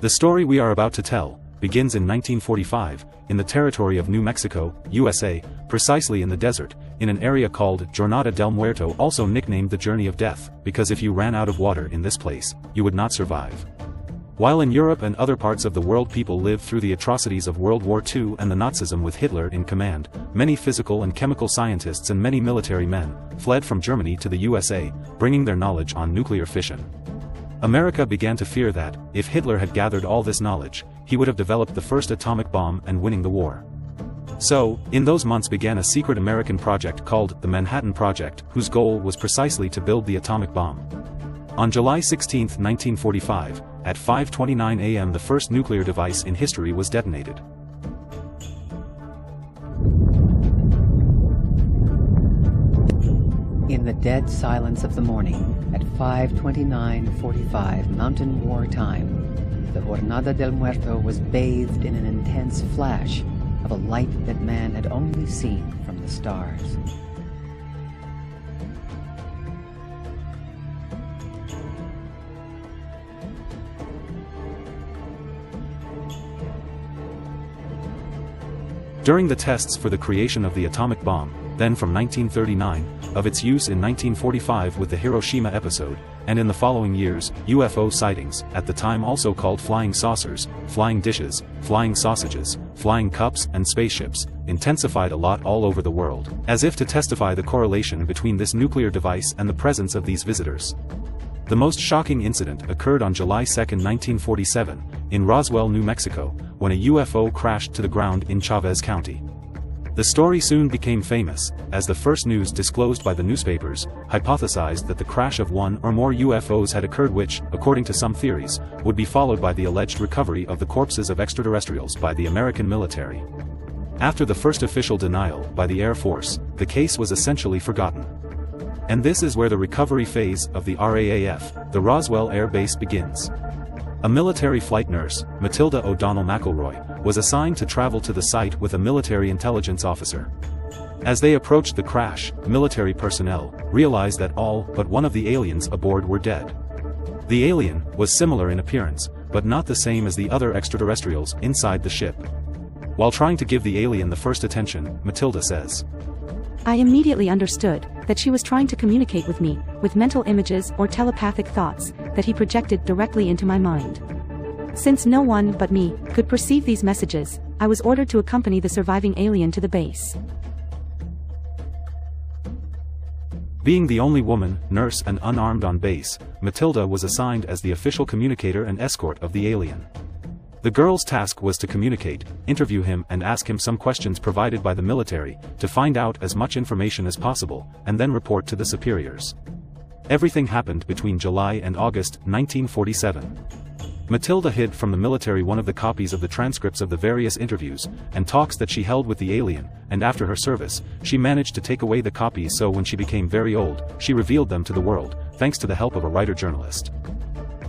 The story we are about to tell begins in 1945, in the territory of New Mexico, USA, precisely in the desert, in an area called Jornada del Muerto, also nicknamed the Journey of Death, because if you ran out of water in this place, you would not survive. While in Europe and other parts of the world people lived through the atrocities of World War II and the Nazism with Hitler in command, many physical and chemical scientists and many military men fled from Germany to the USA, bringing their knowledge on nuclear fission. America began to fear that, if Hitler had gathered all this knowledge, he would have developed the first atomic bomb and winning the war. So, in those months began a secret American project called the Manhattan Project, whose goal was precisely to build the atomic bomb. On July 16, 1945, at 5:29 a.m. the first nuclear device in history was detonated. In the dead silence of the morning, at 5:29:45 Mountain War time, the Jornada del Muerto was bathed in an intense flash of a light that man had only seen from the stars. During the tests for the creation of the atomic bomb, then from 1939, of its use in 1945 with the Hiroshima episode, and in the following years, UFO sightings, at the time also called flying saucers, flying dishes, flying sausages, flying cups and spaceships, intensified a lot all over the world, as if to testify the correlation between this nuclear device and the presence of these visitors. The most shocking incident occurred on July 2, 1947, in Roswell, New Mexico, when a UFO crashed to the ground in Chavez County. The story soon became famous, as the first news disclosed by the newspapers hypothesized that the crash of one or more UFOs had occurred which, according to some theories, would be followed by the alleged recovery of the corpses of extraterrestrials by the American military. After the first official denial by the Air Force, the case was essentially forgotten. And this is where the recovery phase of the RAAF, the Roswell Air Base, begins. A military flight nurse, Matilda MacElroy, was assigned to travel to the site with a military intelligence officer. As they approached the crash, military personnel realized that all but one of the aliens aboard were dead. The alien was similar in appearance, but not the same as the other extraterrestrials inside the ship. While trying to give the alien the first attention, Matilda says, "I immediately understood that she was trying to communicate with me, with mental images or telepathic thoughts that he projected directly into my mind. Since no one but me could perceive these messages, I was ordered to accompany the surviving alien to the base." Being the only woman, nurse and unarmed on base, Matilda was assigned as the official communicator and escort of the alien. The girl's task was to communicate, interview him and ask him some questions provided by the military, to find out as much information as possible, and then report to the superiors. Everything happened between July and August 1947. Matilda hid from the military one of the copies of the transcripts of the various interviews and talks that she held with the alien, and after her service, she managed to take away the copies, so when she became very old, she revealed them to the world, thanks to the help of a writer-journalist.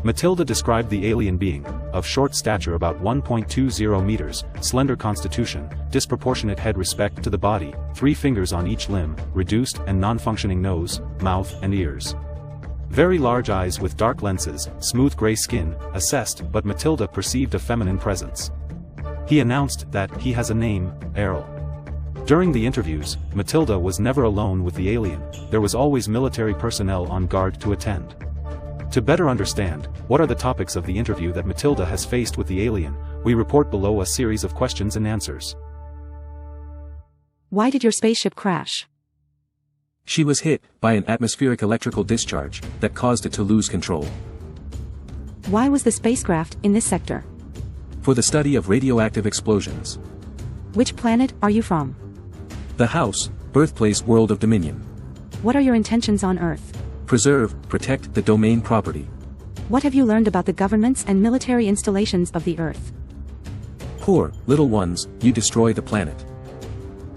Matilda described the alien being of short stature, about 1.20 meters, slender constitution, disproportionate head, respect to the body, 3 fingers on each limb, reduced and non-functioning nose, mouth and ears. Very large eyes with dark lenses, smooth gray skin, assessed, but Matilda perceived a feminine presence. He announced that he has a name, Errol. During the interviews, Matilda was never alone with the alien, there was always military personnel on guard to attend. To better understand what are the topics of the interview that Matilda has faced with the alien, we report below a series of questions and answers. Why did your spaceship crash? She was hit by an atmospheric electrical discharge that caused it to lose control. Why was the spacecraft in this sector? For the study of radioactive explosions. Which planet are you from? The house, birthplace, world of dominion. What are your intentions on Earth? Preserve, protect the domain property. What have you learned about the governments and military installations of the Earth? Poor, little ones, you destroy the planet.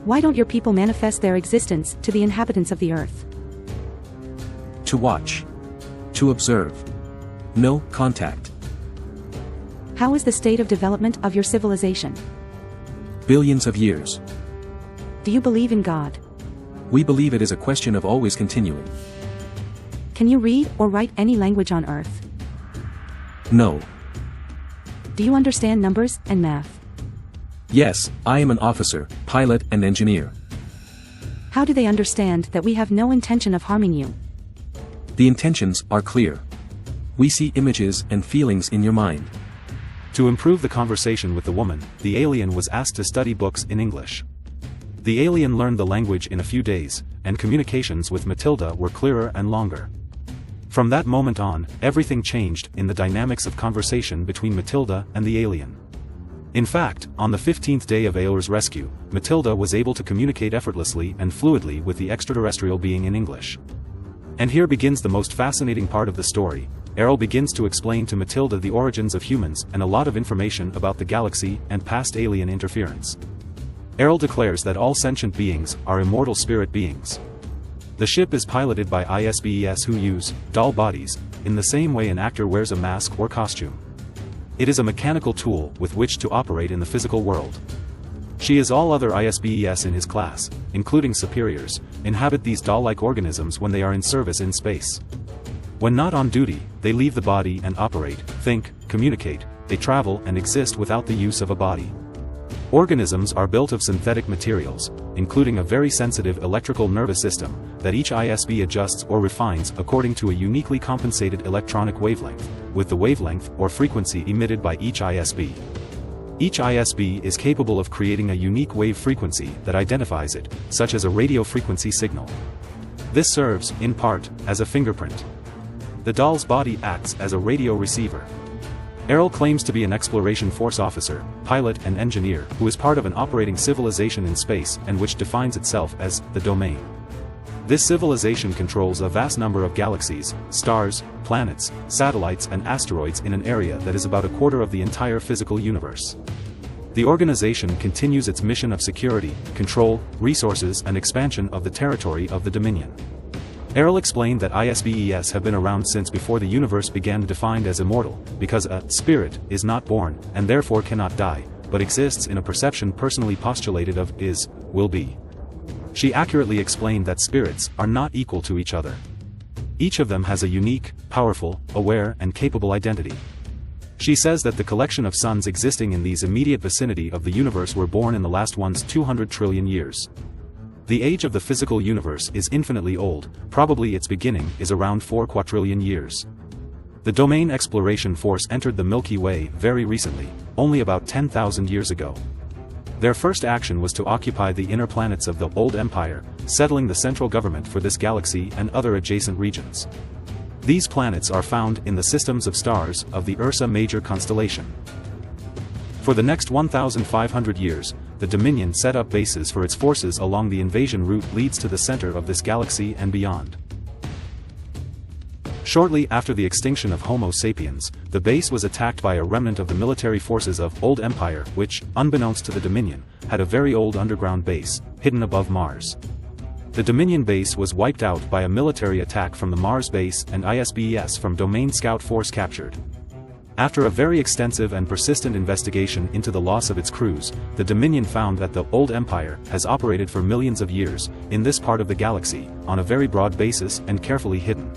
Why don't your people manifest their existence to the inhabitants of the Earth? To watch. To observe. No contact. How is the state of development of your civilization? Billions of years. Do you believe in God? We believe it is a question of always continuing. Can you read or write any language on Earth? No. Do you understand numbers and math? Yes, I am an officer, pilot and engineer. How do they understand that we have no intention of harming you? The intentions are clear. We see images and feelings in your mind. To improve the conversation with the woman, the alien was asked to study books in English. The alien learned the language in a few days, and communications with Matilda were clearer and longer. From that moment on, everything changed in the dynamics of conversation between Matilda and the alien. In fact, on the 15th day of Errede's rescue, Matilda was able to communicate effortlessly and fluidly with the extraterrestrial being in English. And here begins the most fascinating part of the story. Errede begins to explain to Matilda the origins of humans and a lot of information about the galaxy and past alien interference. Errede declares that all sentient beings are immortal spirit beings. The ship is piloted by ISBES who use doll bodies, in the same way an actor wears a mask or costume. It is a mechanical tool with which to operate in the physical world. She is all other ISBES in his class, including superiors, inhabit these doll-like organisms when they are in service in space. When not on duty, they leave the body and operate, think, communicate, they travel and exist without the use of a body. Organisms are built of synthetic materials, including a very sensitive electrical nervous system, that each ISB adjusts or refines according to a uniquely compensated electronic wavelength, with the wavelength or frequency emitted by each ISB. Each ISB is capable of creating a unique wave frequency that identifies it, such as a radio frequency signal. This serves, in part, as a fingerprint. The doll's body acts as a radio receiver. Errede claims to be an exploration force officer, pilot and engineer who is part of an operating civilization in space and which defines itself as the domain. This civilization controls a vast number of galaxies, stars, planets, satellites and asteroids in an area that is about a quarter of the entire physical universe. The organization continues its mission of security, control, resources and expansion of the territory of the Dominion. Errede explained that ISBES have been around since before the universe began, defined as immortal, because a spirit is not born, and therefore cannot die, but exists in a perception personally postulated of is, will be. She accurately explained that spirits are not equal to each other. Each of them has a unique, powerful, aware and capable identity. She says that the collection of suns existing in these immediate vicinity of the universe were born in the last one's 200 trillion years. The age of the physical universe is infinitely old, probably its beginning is around 4 quadrillion years. The Domain Exploration Force entered the Milky Way very recently, only about 10,000 years ago. Their first action was to occupy the inner planets of the Old Empire, settling the central government for this galaxy and other adjacent regions. These planets are found in the systems of stars of the Ursa Major constellation. For the next 1,500 years, the Dominion set up bases for its forces along the invasion route leads to the center of this galaxy and beyond. Shortly after the extinction of Homo sapiens, the base was attacked by a remnant of the military forces of Old Empire which, unbeknownst to the Dominion, had a very old underground base, hidden above Mars. The Dominion base was wiped out by a military attack from the Mars base and ISBES from Domain Scout Force captured. After a very extensive and persistent investigation into the loss of its crews, the Dominion found that the Old Empire has operated for millions of years, in this part of the galaxy, on a very broad basis and carefully hidden.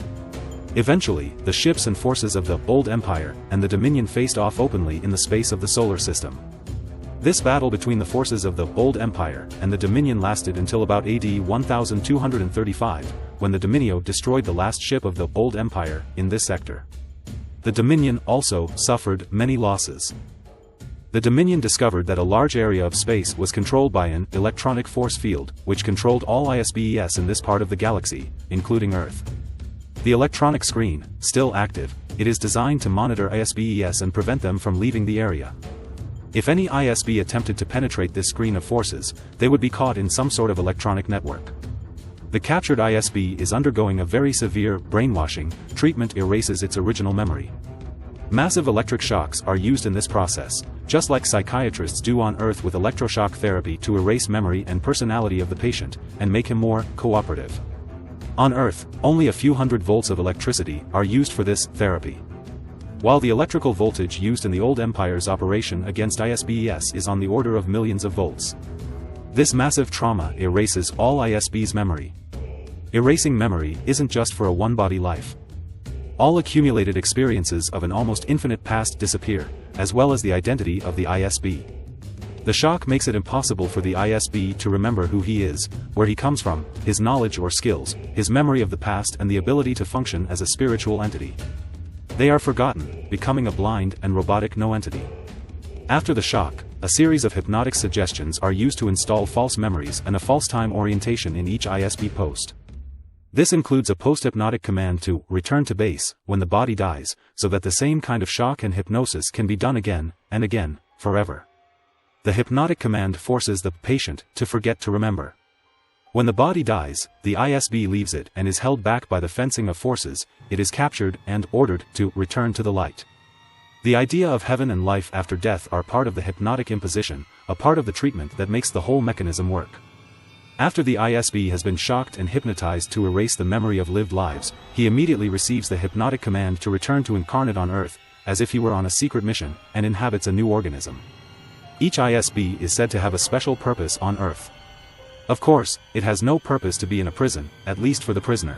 Eventually, the ships and forces of the Old Empire and the Dominion faced off openly in the space of the solar system. This battle between the forces of the Old Empire and the Dominion lasted until about AD 1235, when the Dominio destroyed the last ship of the Old Empire in this sector. The Dominion also suffered many losses. The Dominion discovered that a large area of space was controlled by an electronic force field, which controlled all ISBES in this part of the galaxy, including Earth. The electronic screen, still active, it is designed to monitor ISBES and prevent them from leaving the area. If any ISB attempted to penetrate this screen of forces, they would be caught in some sort of electronic network. The captured ISB is undergoing a very severe brainwashing treatment, erases its original memory. Massive electric shocks are used in this process, just like psychiatrists do on Earth with electroshock therapy to erase memory and personality of the patient, and make him more cooperative. On Earth, only a few hundred volts of electricity are used for this therapy. While the electrical voltage used in the Old Empire's operation against ISBES is on the order of millions of volts. This massive trauma erases all ISB's memory. Erasing memory isn't just for a one-body life. All accumulated experiences of an almost infinite past disappear, as well as the identity of the ISB. The shock makes it impossible for the ISB to remember who he is, where he comes from, his knowledge or skills, his memory of the past and the ability to function as a spiritual entity. They are forgotten, becoming a blind and robotic no-entity. After the shock, a series of hypnotic suggestions are used to install false memories and a false time orientation in each ISB post. This includes a post-hypnotic command to return to base when the body dies, so that the same kind of shock and hypnosis can be done again and again, forever. The hypnotic command forces the patient to forget to remember. When the body dies, the ISB leaves it and is held back by the fencing of forces. It is captured and ordered to return to the light. The idea of heaven and life after death are part of the hypnotic imposition, a part of the treatment that makes the whole mechanism work. After the ISB has been shocked and hypnotized to erase the memory of lived lives, he immediately receives the hypnotic command to return to incarnate on Earth, as if he were on a secret mission, and inhabits a new organism. Each ISB is said to have a special purpose on Earth. Of course, it has no purpose to be in a prison, at least for the prisoner.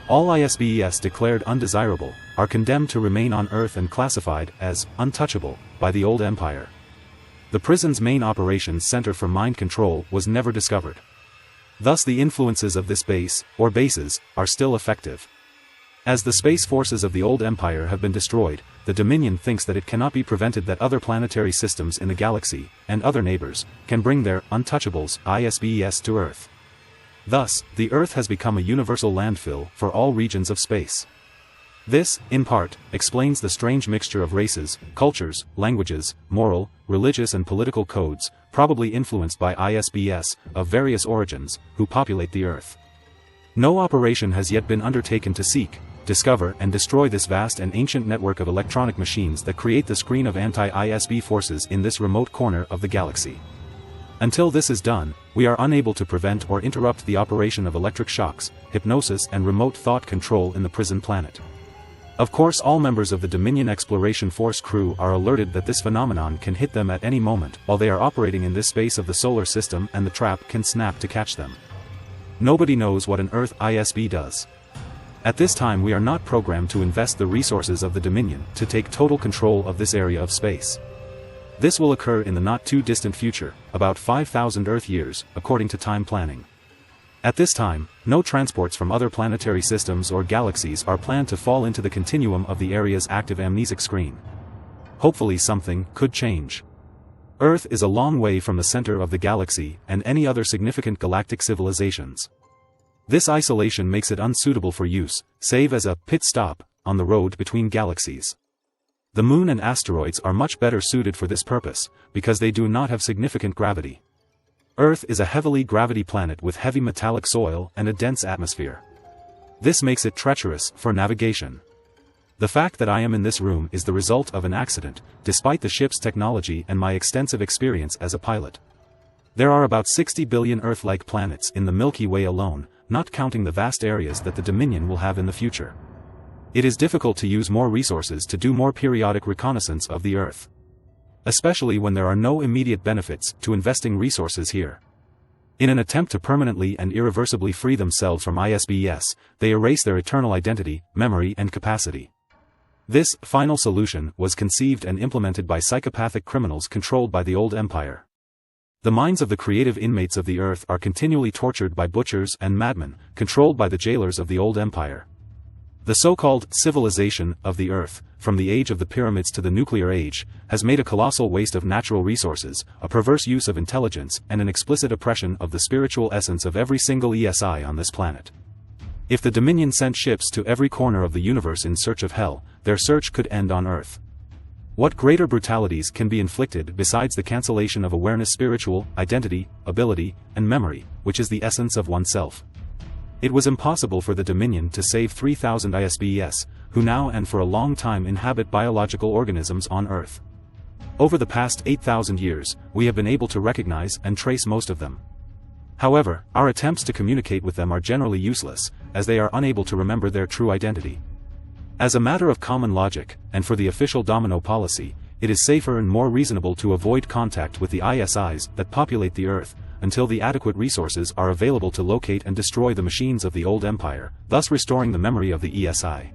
All ISBs declared undesirable are condemned to remain on Earth and classified as untouchable by the old empire. The prison's main operations center for mind control was never discovered. Thus the influences of this base, or bases, are still effective. As the space forces of the old empire have been destroyed, the Dominion thinks that it cannot be prevented that other planetary systems in the galaxy, and other neighbors, can bring their untouchables, ISBs, to Earth. Thus, the Earth has become a universal landfill for all regions of space. This, in part, explains the strange mixture of races, cultures, languages, moral, religious and political codes, probably influenced by ISBs, of various origins, who populate the Earth. No operation has yet been undertaken to seek, discover and destroy this vast and ancient network of electronic machines that create the screen of anti-ISB forces in this remote corner of the galaxy. Until this is done, we are unable to prevent or interrupt the operation of electric shocks, hypnosis and remote thought control in the prison planet. Of course, all members of the Dominion Exploration Force crew are alerted that this phenomenon can hit them at any moment while they are operating in this space of the solar system, and the trap can snap to catch them. Nobody knows what an Earth ISB does. At this time we are not programmed to invest the resources of the Dominion to take total control of this area of space. This will occur in the not-too-distant future, about 5,000 Earth years, according to time planning. At this time, no transports from other planetary systems or galaxies are planned to fall into the continuum of the area's active amnesic screen. Hopefully something could change. Earth is a long way from the center of the galaxy and any other significant galactic civilizations. This isolation makes it unsuitable for use, save as a pit stop on the road between galaxies. The Moon and asteroids are much better suited for this purpose, because they do not have significant gravity. Earth is a heavily gravity planet with heavy metallic soil and a dense atmosphere. This makes it treacherous for navigation. The fact that I am in this room is the result of an accident, despite the ship's technology and my extensive experience as a pilot. There are about 60 billion Earth-like planets in the Milky Way alone, not counting the vast areas that the Dominion will have in the future. It is difficult to use more resources to do more periodic reconnaissance of the Earth. Especially when there are no immediate benefits to investing resources here. In an attempt to permanently and irreversibly free themselves from ISBs, they erase their eternal identity, memory and capacity. This final solution was conceived and implemented by psychopathic criminals controlled by the old empire. The minds of the creative inmates of the Earth are continually tortured by butchers and madmen, controlled by the jailers of the old empire. The so-called civilization of the Earth, from the age of the pyramids to the nuclear age, has made a colossal waste of natural resources, a perverse use of intelligence, and an explicit oppression of the spiritual essence of every single ESI on this planet. If the Dominion sent ships to every corner of the universe in search of hell, their search could end on Earth. What greater brutalities can be inflicted besides the cancellation of awareness, spiritual identity, ability, and memory, which is the essence of oneself? It was impossible for the Dominion to save 3,000 ISBs, who now and for a long time inhabit biological organisms on Earth. Over the past 8,000 years, we have been able to recognize and trace most of them. However, our attempts to communicate with them are generally useless, as they are unable to remember their true identity. As a matter of common logic, and for the official domino policy, it is safer and more reasonable to avoid contact with the ISIs that populate the Earth, until the adequate resources are available to locate and destroy the machines of the old empire, thus restoring the memory of the ESI.